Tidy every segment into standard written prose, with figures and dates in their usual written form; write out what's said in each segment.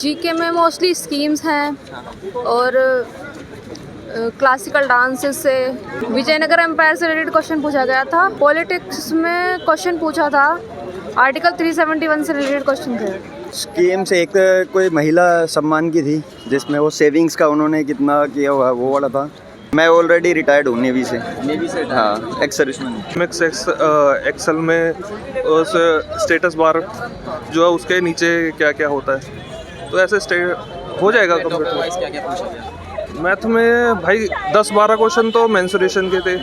GK में mostly schemes हैं और क्लासिकल डांस से विजयनगर एम्पायर से रिलेटेड क्वेश्चन पूछा गया था। पॉलिटिक्स में क्वेश्चन पूछा था, आर्टिकल 371 से रिलेटेड क्वेश्चन थे। स्कीम से एक कोई महिला सम्मान की थी जिसमें वो सेविंग्स का उन्होंने कितना किया हुआ वो वाला था। मैं ऑलरेडी रिटायर्ड हूँ नेवी से। हाँ, एक्स सर्विसमैन। एक्सेल में उस स्टेटस बार जो है उसके नीचे क्या क्या होता है, तो ऐसे हो जाएगा कंप्यूटर। मैथ में भाई 10-12 क्वेश्चन तो मेंसुरेशन के थे।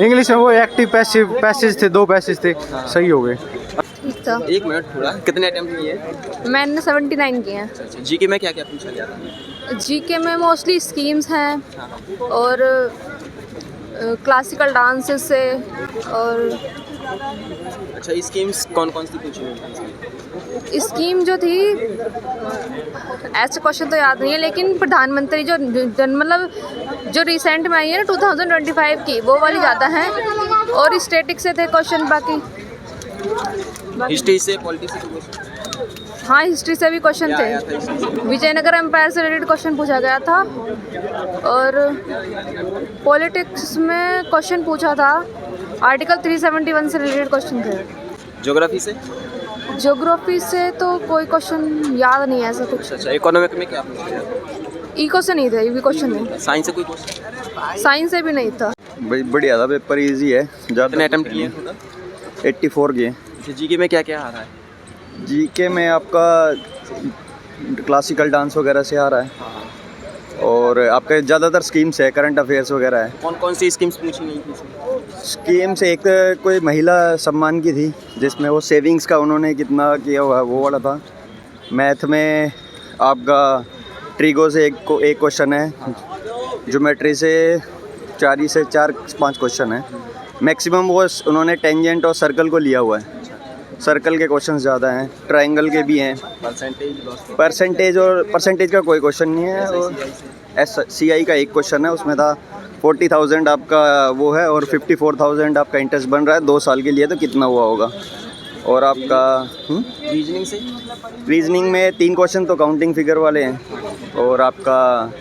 इंग्लिश में वो एक्टिव पैसिव पैसेज थे, 2 पैसेज थे, सही हो गए। एक मिनट थोड़ा, कितने अटेम्प्ट किए? मैंने 79 किए हैं। जीके में क्या क्या पूछा गया था? जीके में मोस्टली स्कीम्स हैं और क्लासिकल डांस से और अच्छा, स्कीम्स कौन कौन सी पूछी हुई? स्कीम जो थी ऐसे क्वेश्चन तो याद नहीं है, लेकिन प्रधानमंत्री जो मतलब जो रिसेंट में आई है ना 2025 की, वो वाली ज़्यादा हैं और स्टैटिक से थे क्वेश्चन। बाकी हिस्ट्री से, पॉलिटिक्स से क्वेश्चन? हाँ, हिस्ट्री से भी क्वेश्चन थे। विजयनगर एम्पायर से रिलेटेड क्वेश्चन पूछा गया था और पॉलिटिक्स में क्वेश्चन पूछा था, आर्टिकल 371 से रिलेटेड क्वेश्चन थे। ज्योग्राफी से? ज्योग्राफी से तो कोई क्वेश्चन याद नहीं है ऐसा कुछ। अच्छा, इकोनॉमिक में क्या पूछा गया? इको से नहीं था, ये भी क्वेश्चन नहीं। साइंस से कोई क्वेश्चन? साइंस से भी नहीं था। भाई बढ़िया था, पेपर इजी है। कितने अटेम्प्ट किए? 84 किए। जीके में क्या क्या आ रहा है? जीके में आपका क्लासिकल डांस वगैरह से आ रहा है और आपके ज़्यादातर स्कीम्स है, करंट अफेयर्स वगैरह है। कौन कौन सी स्कीम्स पूछी गई थी? स्कीम से एक कोई महिला सम्मान की थी जिसमें वो सेविंग्स का उन्होंने कितना किया हुआ वो वाला था। मैथ में आपका ट्रिगो से एक क्वेश्चन है, ज्योमेट्री से 4 से 4-5 क्वेश्चन है। मैक्सिमम वो उन्होंने टेंजेंट और सर्कल को लिया हुआ है। सर्कल के क्वेश्चन ज़्यादा हैं, ट्रायंगल के भी हैं। परसेंटेज का कोई क्वेश्चन नहीं है। और SCI का एक क्वेश्चन है, उसमें था 40,000 आपका वो है और 54,000 आपका इंटरेस्ट बन रहा है 2 साल के लिए, तो कितना हुआ होगा। और आपका रीजनिंग से? रीजनिंग में 3 क्वेश्चन तो काउंटिंग फिगर वाले हैं और आपका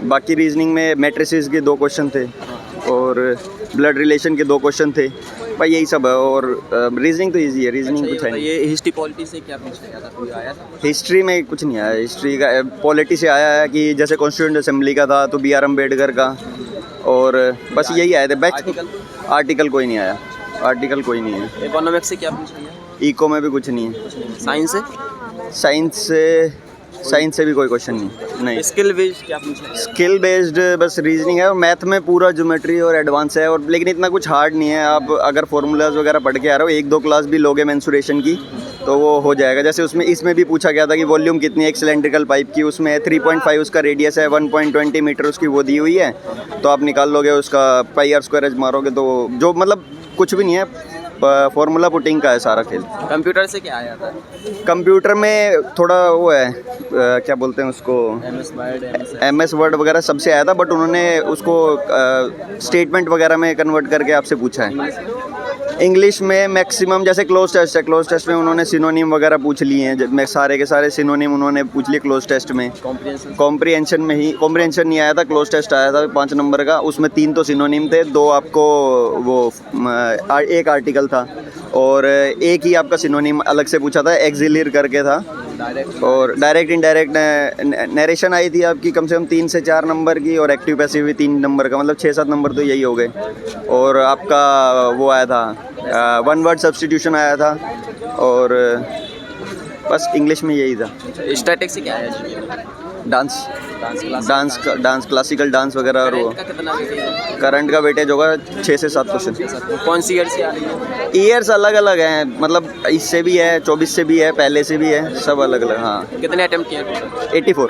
बाकी रीजनिंग में मैट्रिसेस के 2 क्वेश्चन थे और ब्लड रिलेशन के 2 क्वेश्चन थे। भाई यही सब है और रीजनिंग तो इजी है, रीजनिंग कुछ है नहीं। ये हिस्ट्री पॉलिटी से क्या पूछा गया था? कोई आया था? हिस्ट्री में कुछ नहीं आया। हिस्ट्री का पॉलिटी से आया है कि जैसे कॉन्स्टिट्यूएंट असेंबली का था तो BR अम्बेडकर का, और बस यही आए थे। बैच आर्टिकल कोई नहीं आया, आर्टिकल कोई नहीं है। इकोनॉमिक्स से क्या पूछा गया? इको में भी कुछ नहीं है। साइंस से? साइंस से भी कोई क्वेश्चन नहीं। स्किल बेस्ड क्या पूछा गया? स्किल बेस्ड बस रीजनिंग है और मैथ में पूरा ज्योमेट्री और एडवांस है, और लेकिन इतना कुछ हार्ड नहीं है। आप अगर फॉर्मूलाज वगैरह पढ़ के आ रहे हो, 1-2 क्लास भी लोगे मेंसुरेशन की तो वो हो जाएगा। जैसे इसमें भी पूछा गया था कि वॉल्यूम कितनी है एक सिलेंड्रिकल पाइप की, उसमें 3.5 उसका रेडियस है, 1.20 मीटर उसकी वो दी हुई है, तो आप निकाल लोगे उसका पाई/r² मारोगे तो जो मतलब कुछ भी नहीं है, फॉर्मूला पुटिंग का है सारा खेल। कंप्यूटर से क्या आया था? कंप्यूटर में थोड़ा वो है क्या बोलते हैं उसको, MS वर्ड वगैरह सबसे आया था, बट उन्होंने उसको स्टेटमेंट वगैरह में कन्वर्ट करके आपसे पूछा है। इंग्लिश में मैक्सिमम जैसे क्लोज टेस्ट है, क्लोज टेस्ट में उन्होंने सिनोनिम वगैरह पूछ लिए हैं। मैं सारे के सारे सिनोनिम उन्होंने पूछ लिए क्लोज टेस्ट में। कॉम्प्रिहेंशन में ही कॉम्प्रिहेंशन नहीं आया था, क्लोज टेस्ट आया था 5 नंबर का, उसमें 3 तो सिनोनिम थे, 2 आपको वो एक आर्टिकल था और एक ही आपका सिनोनिम अलग से पूछा था, एक्सिलियर करके था। और डायरेक्ट इनडायरेक्ट नरेशन आई थी आपकी कम से कम 3 से 4 नंबर की, और एक्टिव पैसिव भी 3 नंबर का, मतलब 6-7 नंबर तो यही हो गए। और आपका वो आया था 1 वर्ड सब्स्टिट्यूशन आया था, और बस इंग्लिश में यही था। स्टैटिक से क्या आया? डांस क्लासिकल डांस वगैरह। और वो करंट का वेटेज होगा 6 से 7 क्वेश्चन। कौन सी ईयर से आ रही है? ईयर्स अलग अलग हैं, मतलब इससे भी है, 24 से भी है, पहले से भी है, सब अलग अलग। हाँ, कितने अटेम्प्ट किए? 84।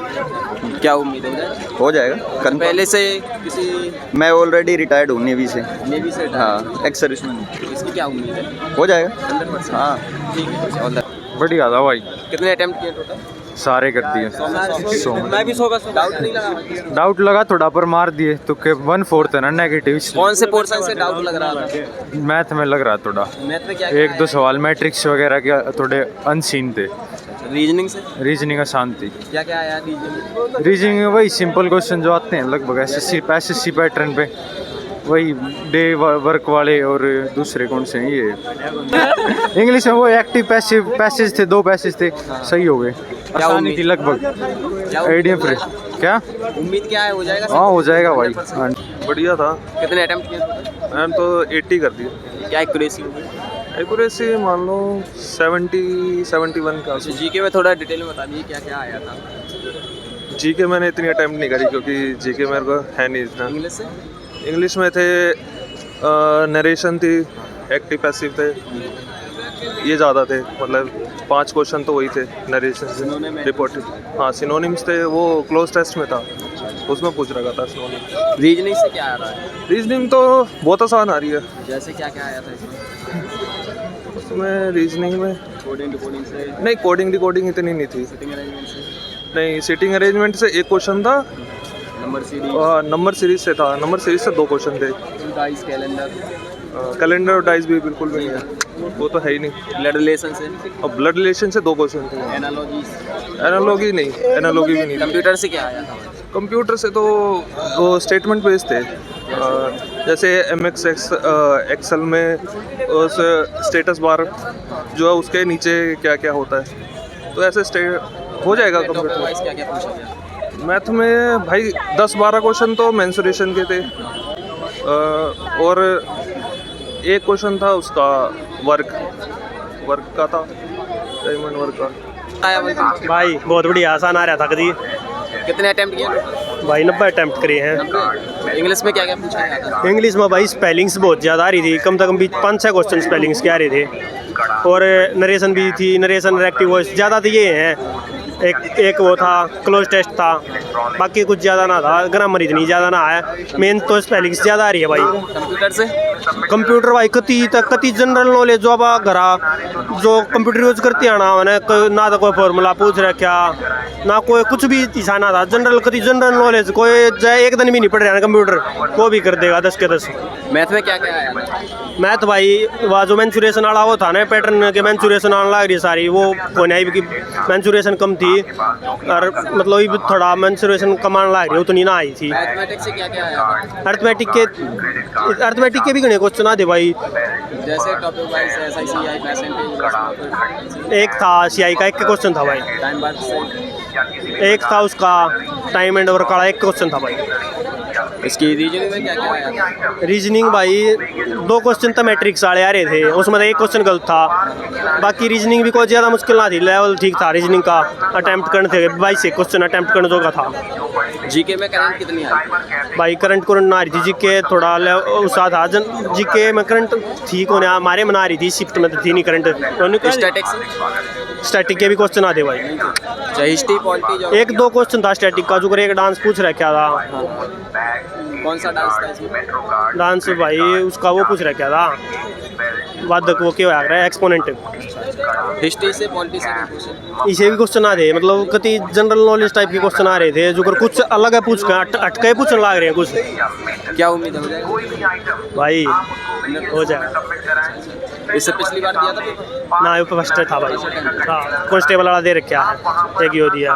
क्या उम्मीद है? हो जाएगा। पहले से किसी? मैं ऑलरेडी रिटायर्ड हूँ नेवी से। नेवी से? हाँ, एक्स सर्विसमैन। इसकी क्या उम्मीद है? हो जाएगा 100%? हाँ, ठीक है। बढ़िया था भाई, कितने अटेम्प्ट किए टोटल? सारे कर दिए। मैं भी 100 का डाउट नहीं लगा? डाउट लगा थोड़ा पर मार दिए, तो 1/4 है ना नेगेटिव। कौन से पोर्शन से डाउट लग रहा था? मैथ में लग रहा थोड़ा। मैथ में क्या? 1-2 सवाल मैट्रिक्स वगैरह के थोड़े अनसीन थे। रीजनिंग से रीजनिंग आसान थी। क्या क्या आया रीजनिंग? रीजनिंग में वही सिंपल क्वेश्चन जो आते हैं लगभग एसएससी पैटर्न पे, वही डे वर्क वाले, और दूसरे कौन से हैं ये इंग्लिश में वो एक्टिव पैसिव पैसेज थे, 2 पैसेज थे, सही हो गए। आसानी उम्मीद? थी लगभग। क्या आइडिया उम्मीद फ्री क्या? उम्मीद क्या है, हो जाएगा? हाँ हो जाएगा भाई। हाँ। बढ़िया था। कितने अटेम्प्ट किए? मैंने तो 80 कर दिया। क्या एक्यूरेसी होगी? एक्यूरेसी मान लो 70-71 का। जीके में थोड़ा डिटेल में बता दीजिए क्या क्या आया था। जीके मैंने इतनी अटैम्प्ट नहीं करी क्योंकि जीके मेरे को है नहीं इतना। इंग्लिश से? इंग्लिश में थे नरेशन थी, एक्टिव पैसिव थे, ये ज़्यादा थे, मतलब 5 क्वेश्चन तो वही थे नरेशन से। रिपोर्टिंग, हाँ सिनोनिम्स थे, वो क्लोज टेस्ट में था, उसमें पूछ रखा था सिनोनिम्स। रीजनिंग से क्या आ रहा है? रीजनिंग तो बहुत आसान आ रही है। जैसे क्या क्या आया था इसमें? उसमें रीजनिंग में कोडिंग से? नहीं, कोडिंग इतनी नहीं थी। सिटिंग अरेंजमेंट से? नहीं, सीटिंग अरेंजमेंट से एक क्वेश्चन था, नंबर सीरीज? नंबर सीरीज से था, नंबर सीरीज से 2 क्वेश्चन थे। Dice, calendar? कैलेंडर और डाइस भी बिल्कुल भी नहीं है, वो तो है ही नहीं। ब्लड रिलेशन से? और ब्लड रिलेशन से 2 क्वेश्चन थे। एनालॉजीज? एनालॉगी नहीं, एनालॉगी भी नहीं। कंप्यूटर से क्या आया था? कंप्यूटर से तो वो स्टेटमेंट बेस्ड थे, जैसे MS एक्सेल में उस स्टेटस बार जो है उसके नीचे क्या क्या होता है, तो ऐसे हो जाएगा कंप्यूटर। वाइज क्या क्या पूछा गया? मैथ में भाई 10-12 क्वेश्चन तो मेंसुरेशन के थे, और एक क्वेश्चन था उसका वर्क का था, डायमंड वर्क का। आया भाई? भाई बहुत बढ़िया आसान आ रहा था। कभी कितने अटेम्प्ट किए? भाई 90 अटेम्प्ट करे हैं। इंग्लिश में क्या क्या पूछा गया था? इंग्लिश में भाई स्पेलिंग्स बहुत ज़्यादा आ रही थी, कम से कम भी 5-6 क्वेश्चन स्पेलिंग्स के आ रहे थे, और नरेशन भी थी, नरेशन रेक्टिव वॉइस ज़्यादा तो ये हैं। एक वो था, क्लोज टेस्ट था, बाकी कुछ ज़्यादा ना था, ग्रामर इतनी ज़्यादा ना आया, मेन तो स्पेलिंग्स ज़्यादा आ रही है भाई। कंप्यूटर से? कंप्यूटर भाई कति जनरल नॉलेज जो अब घरा जो कंप्यूटर यूज करते हैं ना, मैंने ना तो कोई फॉर्मूला पूछ रखा, ना कोई कुछ भी निशाना था। जनरल नॉलेज कोई एक दिन भी नहीं पढ़ रहा है कंप्यूटर, वो भी कर देगा 10 के 10। मैथ में क्या क्या आया था? मैथ भाई वह जो मैंसुरेशन वाला वो था ना, पैटर्न के मैंसुरेशन आने लग रही सारी, वो होने आई कि मैंसुरेशन कम थी, और मतलब ये थोड़ा मैंसुरेशन कम आने लग रही, उतनी ना आई थी। मैथमेटिक्स से क्या क्या आया था? अर्थमेटिक के भी घने क्वेश्चन आते भाई। जैसे topic wise SI CI percentage? एक था CI का, एक क्वेश्चन था भाई। टाइम बार से? एक था उसका टाइम एंड वर्क वाला, एक क्वेश्चन था भाई। इसकी रीजनिंग में क्या क्या आया था? रीजनिंग भाई 2 क्वेश्चन तो मैट्रिक्स वाले आ रहे थे, उसमें तो एक क्वेश्चन गलत था, बाकी रीजनिंग भी कोई ज़्यादा मुश्किल ना थी, लेवल ठीक था रीजनिंग का। अटैम्प्ट करने थे 22 क्वेश्चन अटैम्प्ट करने जोगा था। जीके में करंट कितनी आई? भाई करंट ना आ रही थी, जीके थोड़ा उसा था, जीके में करंट ठीक होने हमारे में आ रही थी, शिफ्ट में तो थी नहीं करंट। स्टैटिक्स? स्टैटिक के भी क्वेश्चन आते भाई। अच्छा, हिस्ट्री पॉलिटी जो 1-2 क्वेश्चन था स्टैटिक का, जो एक डांस पूछ रखा था। कौन सा डांस था इसमें? डांस भाई उसका वो पूछ रखा था, वादक वो क्या आ रहा है, एक्सपोनेंट। हिस्ट्री से पॉलिटी से क्वेश्चन? इसे भी क्वेश्चन आ रहे, मतलब कति जनरल नॉलेज टाइप के क्वेश्चन आ रहे थे, जो कुछ अलग है पूछ कर अटके पूछने लग रहे हैं कुछ। क्या उम्मीद है हो जाएगा भाई हो जाएगा। इससे पिछली बार दिया था पेपर? ना ये फर्स्ट था भाई, हाँ कांस्टेबल वाला दे रखा है, एक ही हो दिया।